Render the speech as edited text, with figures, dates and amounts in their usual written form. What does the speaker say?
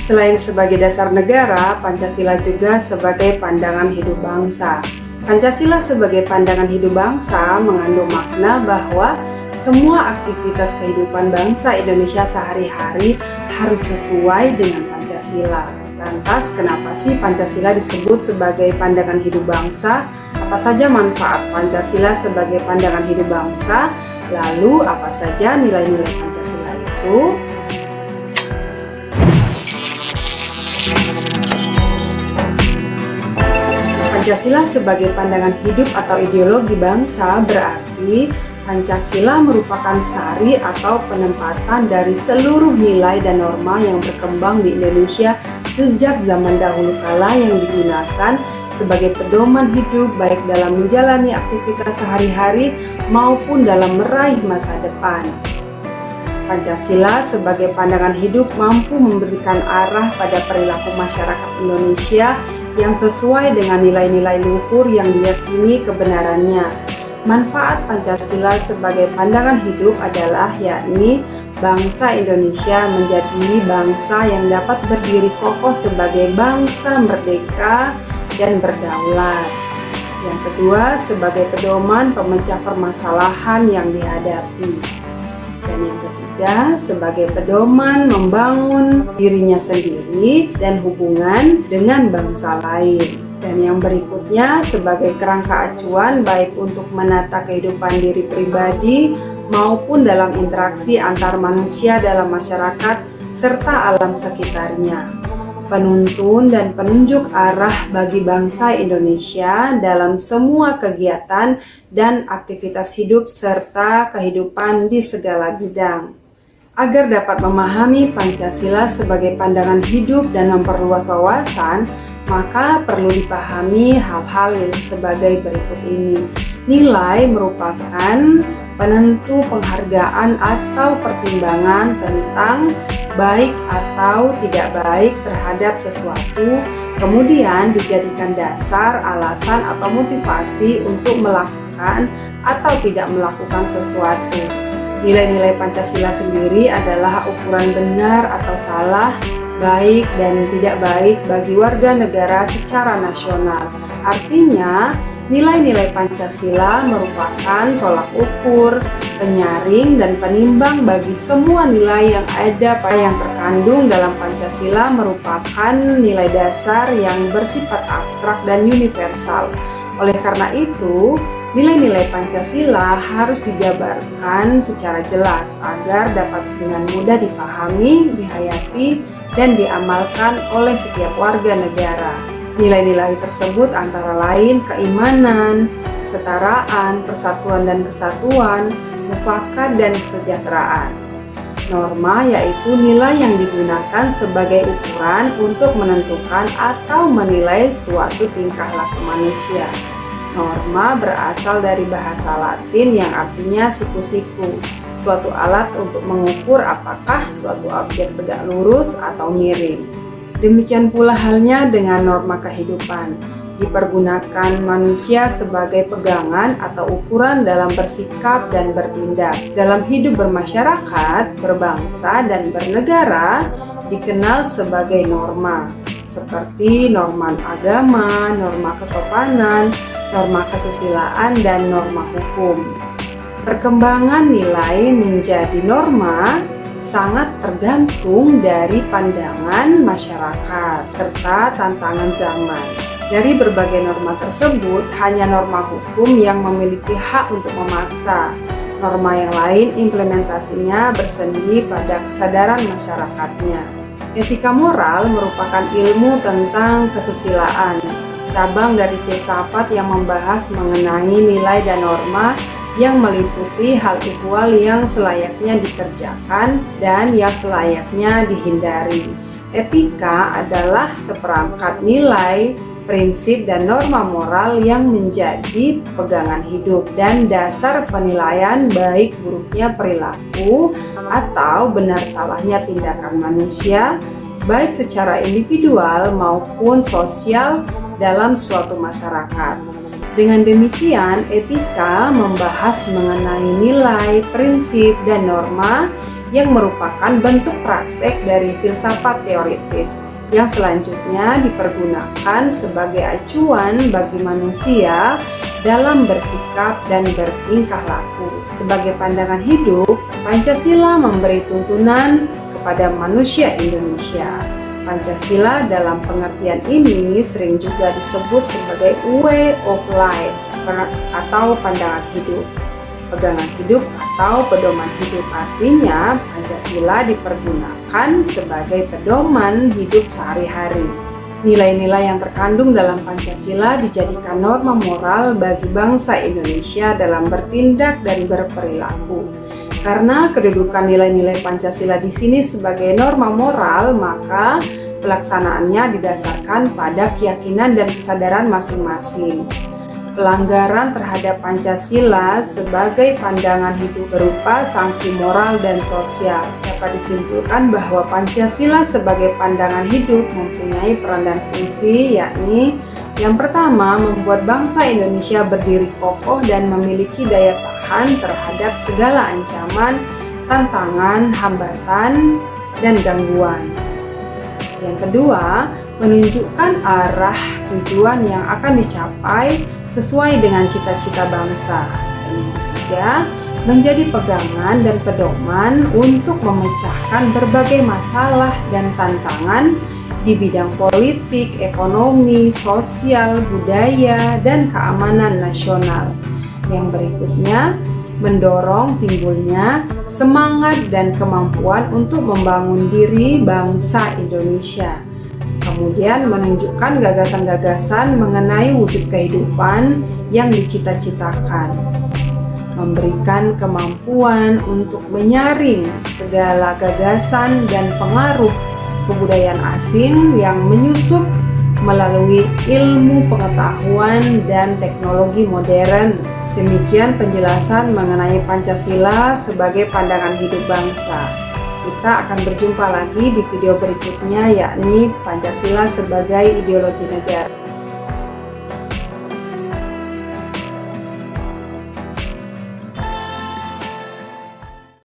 Selain sebagai dasar negara, Pancasila juga sebagai pandangan hidup bangsa. Pancasila sebagai pandangan hidup bangsa mengandung makna bahwa semua aktivitas kehidupan bangsa Indonesia sehari-hari harus sesuai dengan Pancasila. Lantas, kenapa sih Pancasila disebut sebagai pandangan hidup bangsa? Apa saja manfaat Pancasila sebagai pandangan hidup bangsa? Lalu, apa saja nilai-nilai Pancasila itu? Pancasila sebagai pandangan hidup atau ideologi bangsa berarti Pancasila merupakan sari atau penempatan dari seluruh nilai dan norma yang berkembang di Indonesia sejak zaman dahulu kala yang digunakan sebagai pedoman hidup baik dalam menjalani aktivitas sehari-hari maupun dalam meraih masa depan. Pancasila sebagai pandangan hidup mampu memberikan arah pada perilaku masyarakat Indonesia yang sesuai dengan nilai-nilai luhur yang diyakini kebenarannya. Manfaat Pancasila sebagai pandangan hidup adalah yakni bangsa Indonesia menjadi bangsa yang dapat berdiri kokoh sebagai bangsa merdeka dan berdaulat. Yang kedua, sebagai pedoman pemecah permasalahan yang dihadapi. Dan yang ketiga, sebagai pedoman membangun dirinya sendiri dan hubungan dengan bangsa lain. Dan yang berikutnya, sebagai kerangka acuan baik untuk menata kehidupan diri pribadi maupun dalam interaksi antar manusia dalam masyarakat serta alam sekitarnya. Penuntun dan penunjuk arah bagi bangsa Indonesia dalam semua kegiatan dan aktivitas hidup serta kehidupan di segala bidang. Agar dapat memahami Pancasila sebagai pandangan hidup dan memperluas wawasan, maka perlu dipahami hal-hal yang sebagai berikut ini. Nilai merupakan penentu penghargaan atau pertimbangan tentang baik atau tidak baik terhadap sesuatu, kemudian dijadikan dasar, alasan, atau motivasi untuk melakukan atau tidak melakukan sesuatu. Nilai-nilai Pancasila sendiri adalah ukuran benar atau salah, baik dan tidak baik bagi warga negara secara nasional. Artinya, nilai-nilai Pancasila merupakan tolak ukur, penyaring, dan penimbang bagi semua nilai yang ada yang terkandung dalam Pancasila merupakan nilai dasar yang bersifat abstrak dan universal. Oleh karena itu, nilai-nilai Pancasila harus dijabarkan secara jelas agar dapat dengan mudah dipahami, dihayati, dan diamalkan oleh setiap warga negara. Nilai-nilai tersebut antara lain keimanan, kesetaraan, persatuan dan kesatuan, mufakat dan kesejahteraan. Norma yaitu nilai yang digunakan sebagai ukuran untuk menentukan atau menilai suatu tingkah laku manusia. Norma berasal dari bahasa Latin yang artinya siku-siku, suatu alat untuk mengukur apakah suatu objek tegak lurus atau miring. Demikian pula halnya dengan norma kehidupan, dipergunakan manusia sebagai pegangan atau ukuran dalam bersikap dan bertindak. Dalam hidup bermasyarakat, berbangsa, dan bernegara dikenal sebagai norma, seperti norma agama, norma kesopanan, norma kesusilaan, dan norma hukum. Perkembangan nilai menjadi norma sangat tergantung dari pandangan masyarakat serta tantangan zaman. Dari berbagai norma tersebut, hanya norma hukum yang memiliki hak untuk memaksa. Norma yang lain implementasinya bersendiri pada kesadaran masyarakatnya. Etika moral merupakan ilmu tentang kesusilaan, cabang dari filsafat yang membahas mengenai nilai dan norma yang meliputi hal ihwal yang selayaknya dikerjakan dan yang selayaknya dihindari. Etika adalah seperangkat nilai, prinsip, dan norma moral yang menjadi pegangan hidup dan dasar penilaian baik buruknya perilaku atau benar salahnya tindakan manusia, baik secara individual maupun sosial dalam suatu masyarakat. Dengan demikian, etika membahas mengenai nilai, prinsip, dan norma yang merupakan bentuk praktek dari filsafat teoritis yang selanjutnya dipergunakan sebagai acuan bagi manusia dalam bersikap dan bertingkah laku. Sebagai pandangan hidup, Pancasila memberi tuntunan kepada manusia Indonesia. Pancasila dalam pengertian ini sering juga disebut sebagai way of life atau pandangan hidup. Pegangan hidup atau pedoman hidup, artinya Pancasila dipergunakan sebagai pedoman hidup sehari-hari. Nilai-nilai yang terkandung dalam Pancasila dijadikan norma moral bagi bangsa Indonesia dalam bertindak dan berperilaku. Karena kedudukan nilai-nilai Pancasila di sini sebagai norma moral, maka pelaksanaannya didasarkan pada keyakinan dan kesadaran masing-masing. Pelanggaran terhadap Pancasila sebagai pandangan hidup berupa sanksi moral dan sosial. Dapat disimpulkan bahwa Pancasila sebagai pandangan hidup mempunyai peran dan fungsi, yakni yang pertama, membuat bangsa Indonesia berdiri kokoh dan memiliki daya tahan terhadap segala ancaman, tantangan, hambatan, dan gangguan. Yang kedua, menunjukkan arah tujuan yang akan dicapai sesuai dengan cita-cita bangsa. Dan yang ketiga, menjadi pegangan dan pedoman untuk memecahkan berbagai masalah dan tantangan di bidang politik, ekonomi, sosial, budaya, dan keamanan nasional. Yang berikutnya, mendorong timbulnya semangat dan kemampuan untuk membangun diri bangsa Indonesia. Kemudian menunjukkan gagasan-gagasan mengenai wujud kehidupan yang dicita-citakan. Memberikan kemampuan untuk menyaring segala gagasan dan pengaruh kebudayaan asing yang menyusup melalui ilmu pengetahuan dan teknologi modern. Demikian penjelasan mengenai Pancasila sebagai pandangan hidup bangsa. Kita akan berjumpa lagi di video berikutnya, yakni Pancasila sebagai ideologi negara.